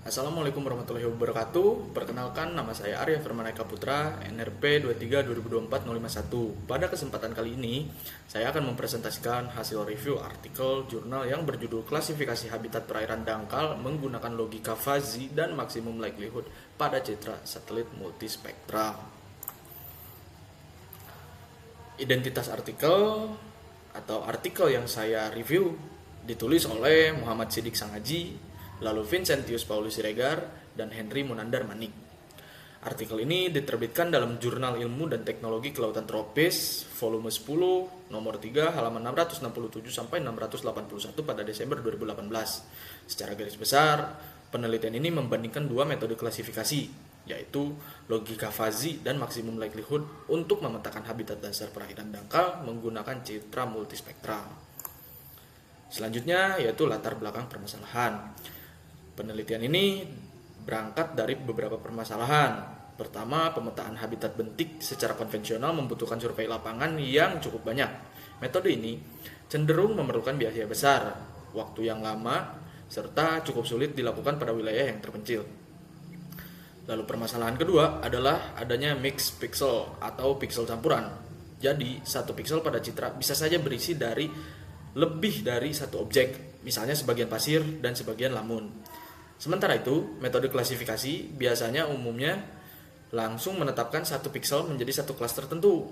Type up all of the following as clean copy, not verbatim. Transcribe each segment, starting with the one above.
Assalamualaikum warahmatullahi wabarakatuh. Perkenalkan, nama saya Arya Firman Eka Putra, NRP 23/2024-051. Pada kesempatan kali ini, saya akan mempresentasikan hasil review artikel jurnal yang berjudul Klasifikasi Habitat Perairan Dangkal menggunakan logika Fuzzy dan maksimum likelihood pada citra satelit multispektral. Identitas artikel atau artikel yang saya review ditulis oleh Muhammad Siddiq Sangaji, lalu Vincentius Paulus Siregar, dan Henry Munandar Manik. Artikel ini diterbitkan dalam Jurnal Ilmu dan Teknologi Kelautan Tropis, volume 10, nomor 3, halaman 667 sampai 681 pada Desember 2018. Secara garis besar, penelitian ini membandingkan dua metode klasifikasi, yaitu logika Fuzzy dan maksimum likelihood untuk memetakan habitat dasar perairan dangkal menggunakan citra multispektral. Selanjutnya yaitu latar belakang permasalahan. Penelitian ini berangkat dari beberapa permasalahan. Pertama, pemetaan habitat bentik secara konvensional membutuhkan survei lapangan yang cukup banyak. Metode ini cenderung memerlukan biaya besar, waktu yang lama, serta cukup sulit dilakukan pada wilayah yang terpencil. Lalu permasalahan kedua adalah adanya mixed pixel atau pixel campuran. Jadi, satu pixel pada citra bisa saja berisi dari lebih dari satu objek, misalnya sebagian pasir dan sebagian lamun. Sementara itu, metode klasifikasi biasanya umumnya langsung menetapkan satu pixel menjadi satu kelas tertentu.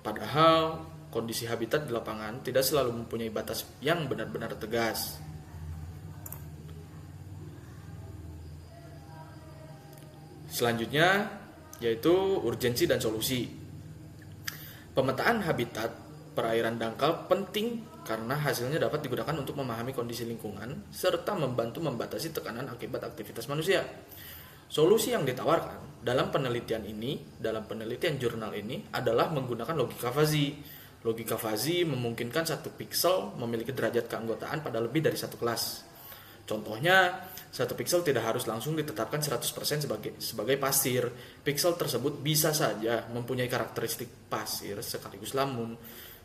Padahal, kondisi habitat di lapangan tidak selalu mempunyai batas yang benar-benar tegas. Selanjutnya, yaitu urgensi dan solusi. Pemetaan habitat perairan dangkal penting karena hasilnya dapat digunakan untuk memahami kondisi lingkungan serta membantu membatasi tekanan akibat aktivitas manusia. Solusi yang ditawarkan dalam penelitian jurnal ini adalah menggunakan logika Fuzzy. Logika Fuzzy memungkinkan satu pixel memiliki derajat keanggotaan pada lebih dari satu kelas. Contohnya, satu pixel tidak harus langsung ditetapkan 100% sebagai pasir. Pixel tersebut bisa saja mempunyai karakteristik pasir sekaligus lamun.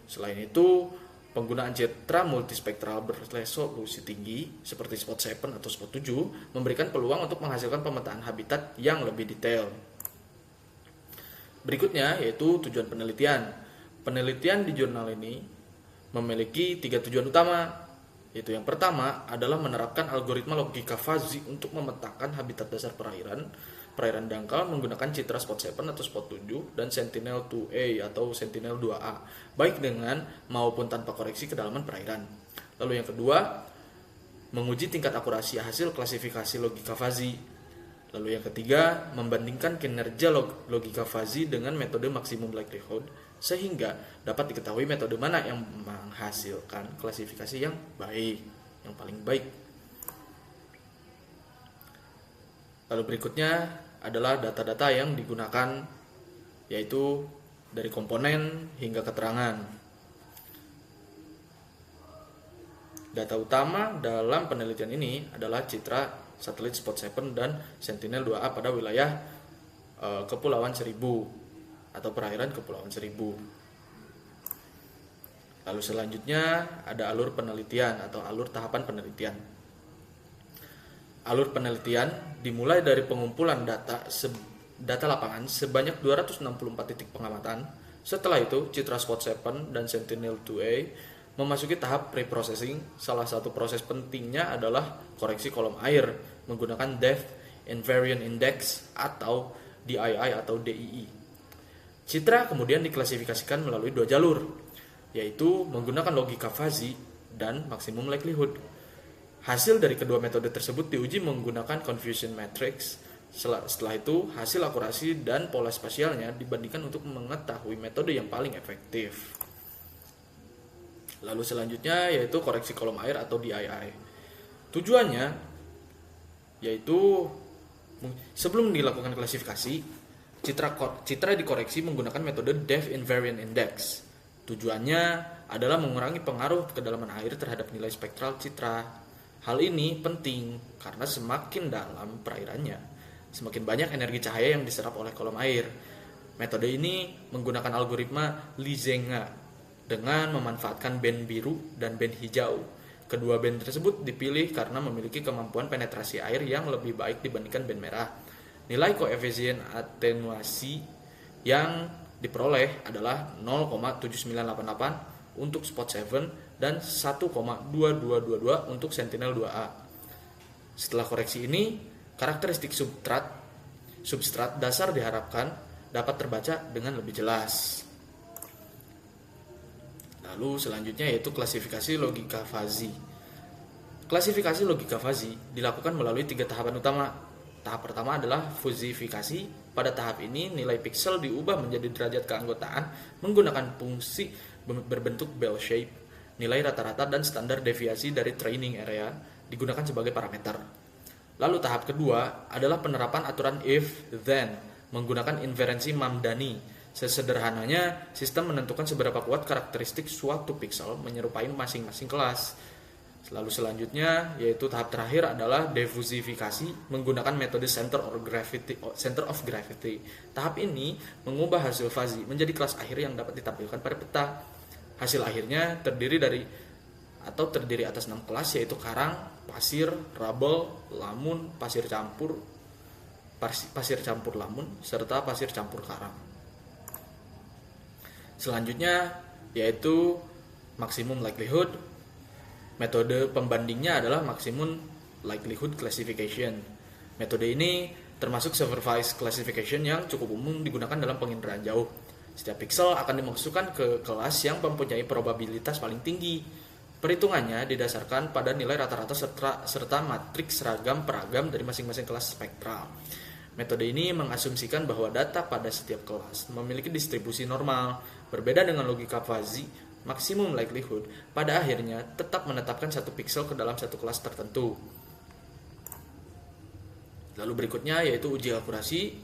Selain itu, penggunaan citra multispektral beresolusi tinggi seperti Spot 7 atau Spot 7 memberikan peluang untuk menghasilkan pemetaan habitat yang lebih detail. Berikutnya yaitu tujuan penelitian. Penelitian di jurnal ini memiliki 3 tujuan utama, yaitu yang pertama adalah menerapkan algoritma logika Fuzzy untuk memetakan habitat dasar perairan dangkal menggunakan citra Spot 7 atau Spot 7 dan Sentinel-2A atau Sentinel-2A, baik dengan maupun tanpa koreksi kedalaman perairan. Lalu yang kedua, menguji tingkat akurasi hasil klasifikasi logika Fuzzy. Lalu yang ketiga, membandingkan kinerja logika Fuzzy dengan metode maksimum likelihood sehingga dapat diketahui metode mana yang menghasilkan klasifikasi yang baik, yang paling baik. Lalu berikutnya adalah data-data yang digunakan, yaitu dari komponen hingga keterangan. Data utama dalam penelitian ini adalah citra satelit Spot 7 dan Sentinel-2A pada wilayah Kepulauan Seribu atau perairan Kepulauan Seribu. Lalu selanjutnya ada alur penelitian atau alur tahapan penelitian. Alur penelitian dimulai dari pengumpulan data lapangan sebanyak 264 titik pengamatan. Setelah itu, citra Spot 7 dan Sentinel-2A memasuki tahap pre-processing. Salah satu proses pentingnya adalah koreksi kolom air menggunakan Depth Invariant Index atau DII atau DII. Citra kemudian diklasifikasikan melalui dua jalur, yaitu menggunakan logika Fuzzy dan maksimum likelihood. Hasil dari kedua metode tersebut diuji menggunakan confusion matrix. Setelah itu, hasil akurasi dan pola spasialnya dibandingkan untuk mengetahui metode yang paling efektif. Lalu selanjutnya yaitu koreksi kolom air atau DII. Tujuannya yaitu sebelum dilakukan klasifikasi, citra dikoreksi menggunakan metode Depth Invariant Index. Tujuannya adalah mengurangi pengaruh kedalaman air terhadap nilai spektral citra. Hal ini penting karena semakin dalam perairannya, semakin banyak energi cahaya yang diserap oleh kolom air. Metode ini menggunakan algoritma Lizenga dengan memanfaatkan band biru dan band hijau. Kedua band tersebut dipilih karena memiliki kemampuan penetrasi air yang lebih baik dibandingkan band merah. Nilai koefisien atenuasi yang diperoleh adalah 0,7988 untuk Spot 7 dan 1,2222 untuk Sentinel 2A. Setelah koreksi ini, karakteristik substrat dasar diharapkan dapat terbaca dengan lebih jelas. Lalu selanjutnya yaitu klasifikasi logika fuzzy. Klasifikasi logika fuzzy dilakukan melalui 3 tahapan utama. Tahap pertama adalah fuzzifikasi. Pada tahap ini nilai piksel diubah menjadi derajat keanggotaan menggunakan fungsi berbentuk bell shape. Nilai rata-rata dan standar deviasi dari training area digunakan sebagai parameter. Lalu tahap kedua adalah penerapan aturan if then menggunakan inferensi Mamdani. Sesederhananya, sistem menentukan seberapa kuat karakteristik suatu piksel menyerupai masing-masing kelas. Lalu selanjutnya, yaitu tahap terakhir adalah defusifikasi menggunakan metode center of gravity. Tahap ini mengubah hasil fuzzy menjadi kelas akhir yang dapat ditampilkan pada peta. Hasil akhirnya terdiri atas 6 kelas, yaitu karang, pasir, rubble, lamun, pasir campur lamun, serta pasir campur karang. Selanjutnya yaitu maximum likelihood. Metode pembandingnya adalah maximum likelihood classification. Metode ini termasuk supervised classification yang cukup umum digunakan dalam penginderaan jauh. Setiap piksel akan dimasukkan ke kelas yang mempunyai probabilitas paling tinggi. Perhitungannya didasarkan pada nilai rata-rata serta matriks seragam-peragam dari masing-masing kelas spektral. Metode ini mengasumsikan bahwa data pada setiap kelas memiliki distribusi normal. Berbeda dengan logika fuzzy, maximum likelihood pada akhirnya tetap menetapkan satu piksel ke dalam satu kelas tertentu. Lalu berikutnya yaitu uji akurasi.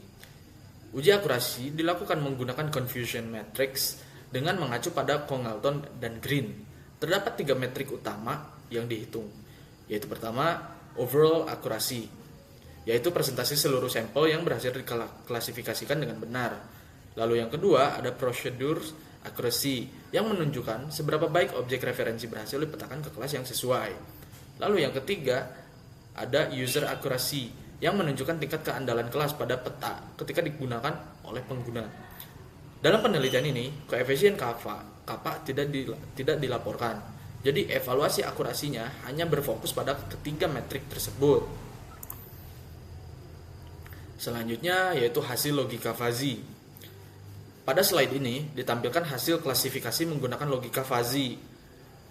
Uji akurasi dilakukan menggunakan confusion matrix dengan mengacu pada Congleton dan Green. Terdapat 3 metrik utama yang dihitung, yaitu pertama overall akurasi, yaitu presentasi seluruh sampel yang berhasil diklasifikasikan dengan benar. Lalu yang kedua ada procedure accuracy yang menunjukkan seberapa baik objek referensi berhasil dipetakan ke kelas yang sesuai. Lalu yang ketiga ada user accuracy yang menunjukkan tingkat keandalan kelas pada peta ketika digunakan oleh pengguna. Dalam penelitian ini, koefisien kappa tidak dilaporkan. Jadi evaluasi akurasinya hanya berfokus pada ketiga metrik tersebut. Selanjutnya yaitu hasil logika fuzzy. Pada slide ini ditampilkan hasil klasifikasi menggunakan logika fuzzy.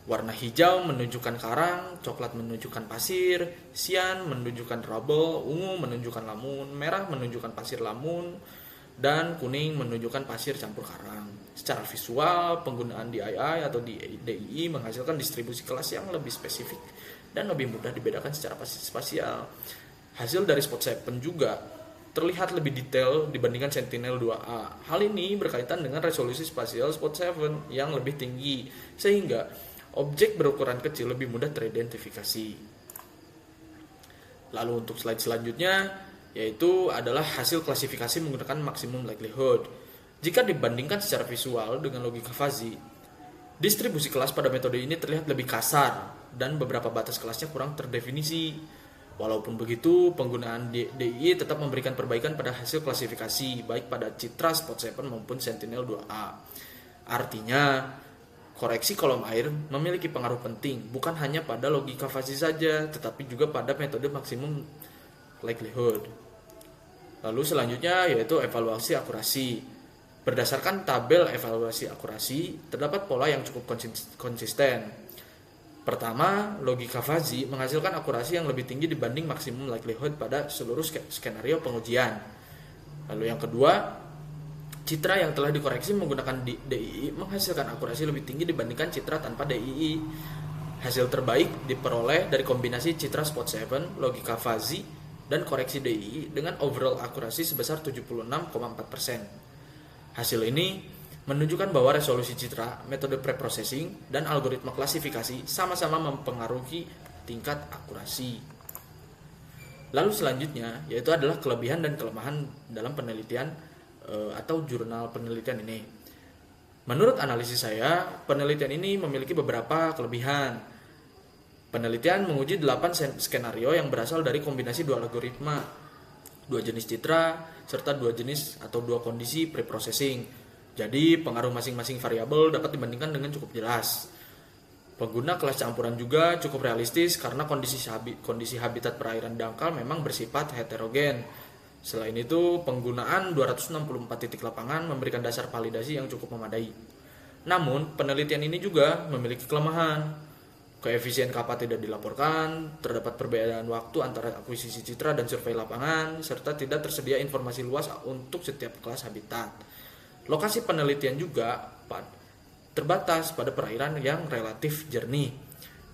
Warna hijau menunjukkan karang, coklat menunjukkan pasir, cyan menunjukkan rubble, ungu menunjukkan lamun, merah menunjukkan pasir lamun, dan kuning menunjukkan pasir campur karang. Secara visual, penggunaan DII atau DII menghasilkan distribusi kelas yang lebih spesifik dan lebih mudah dibedakan secara spasial. Hasil dari Spot 7 juga terlihat lebih detail dibandingkan Sentinel 2A. Hal ini berkaitan dengan resolusi spasial Spot 7 yang lebih tinggi, sehingga objek berukuran kecil lebih mudah teridentifikasi. Lalu untuk slide selanjutnya, yaitu adalah hasil klasifikasi menggunakan maximum likelihood. Jika dibandingkan secara visual dengan logika fuzzy, distribusi kelas pada metode ini terlihat lebih kasar dan beberapa batas kelasnya kurang terdefinisi. Walaupun begitu, penggunaan DII tetap memberikan perbaikan pada hasil klasifikasi, baik pada citra Spot 7 maupun Sentinel 2A. Artinya, koreksi kolom air memiliki pengaruh penting, bukan hanya pada logika fuzzy saja, tetapi juga pada metode maximum likelihood. Lalu selanjutnya yaitu evaluasi akurasi. Berdasarkan tabel evaluasi akurasi, terdapat pola yang cukup konsisten. Pertama, logika fuzzy menghasilkan akurasi yang lebih tinggi dibanding maksimum likelihood pada seluruh skenario pengujian. Lalu yang kedua, citra yang telah dikoreksi menggunakan DII menghasilkan akurasi lebih tinggi dibandingkan citra tanpa DII. Hasil terbaik diperoleh dari kombinasi citra Spot 7, logika fuzzy, dan koreksi DII dengan overall akurasi sebesar 76,4%. Hasil ini menunjukkan bahwa resolusi citra, metode preprocessing, dan algoritma klasifikasi sama-sama mempengaruhi tingkat akurasi. Lalu selanjutnya yaitu adalah kelebihan dan kelemahan dalam penelitian atau jurnal penelitian ini. Menurut analisis saya, penelitian ini memiliki beberapa kelebihan. Penelitian menguji 8 skenario yang berasal dari kombinasi dua algoritma, dua jenis citra, serta dua jenis atau dua kondisi preprocessing. Jadi pengaruh masing-masing variabel dapat dibandingkan dengan cukup jelas. Pengguna kelas campuran juga cukup realistis karena kondisi habitat perairan dangkal memang bersifat heterogen. Selain itu, penggunaan 264 titik lapangan memberikan dasar validasi yang cukup memadai. Namun, penelitian ini juga memiliki kelemahan. Koefisien kappa tidak dilaporkan, terdapat perbedaan waktu antara akuisisi citra dan survei lapangan, serta tidak tersedia informasi luas untuk setiap kelas habitat. Lokasi penelitian juga terbatas pada perairan yang relatif jernih.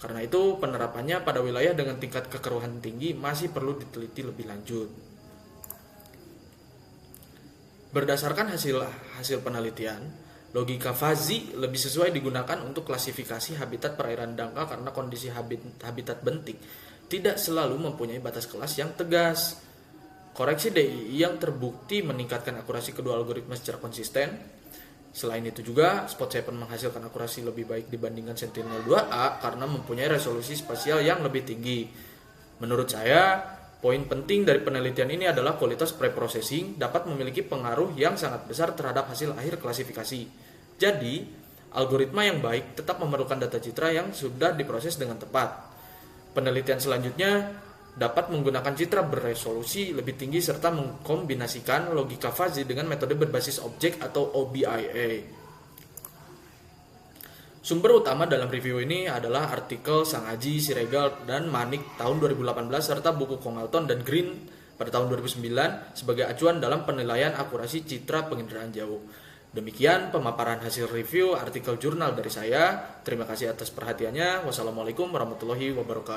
Karena itu, penerapannya pada wilayah dengan tingkat kekeruhan tinggi masih perlu diteliti lebih lanjut. Berdasarkan hasil penelitian, logika Fuzzy lebih sesuai digunakan untuk klasifikasi habitat perairan dangkal karena kondisi habitat bentik tidak selalu mempunyai batas kelas yang tegas. Koreksi DII yang terbukti meningkatkan akurasi kedua algoritma secara konsisten. Selain itu juga, Spot7 menghasilkan akurasi lebih baik dibandingkan Sentinel-2A karena mempunyai resolusi spasial yang lebih tinggi. Menurut saya, poin penting dari penelitian ini adalah kualitas preprocessing dapat memiliki pengaruh yang sangat besar terhadap hasil akhir klasifikasi. Jadi, algoritma yang baik tetap memerlukan data citra yang sudah diproses dengan tepat. Penelitian selanjutnya dapat menggunakan citra beresolusi lebih tinggi serta mengkombinasikan logika Fuzzy dengan metode berbasis objek atau OBIA. Sumber utama dalam review ini adalah artikel Sangaji, Siregar, dan Manik tahun 2018 serta buku Congleton dan Green pada tahun 2009 sebagai acuan dalam penilaian akurasi citra penginderaan jauh. Demikian pemaparan hasil review artikel jurnal dari saya. Terima kasih atas perhatiannya. Wassalamualaikum warahmatullahi wabarakatuh.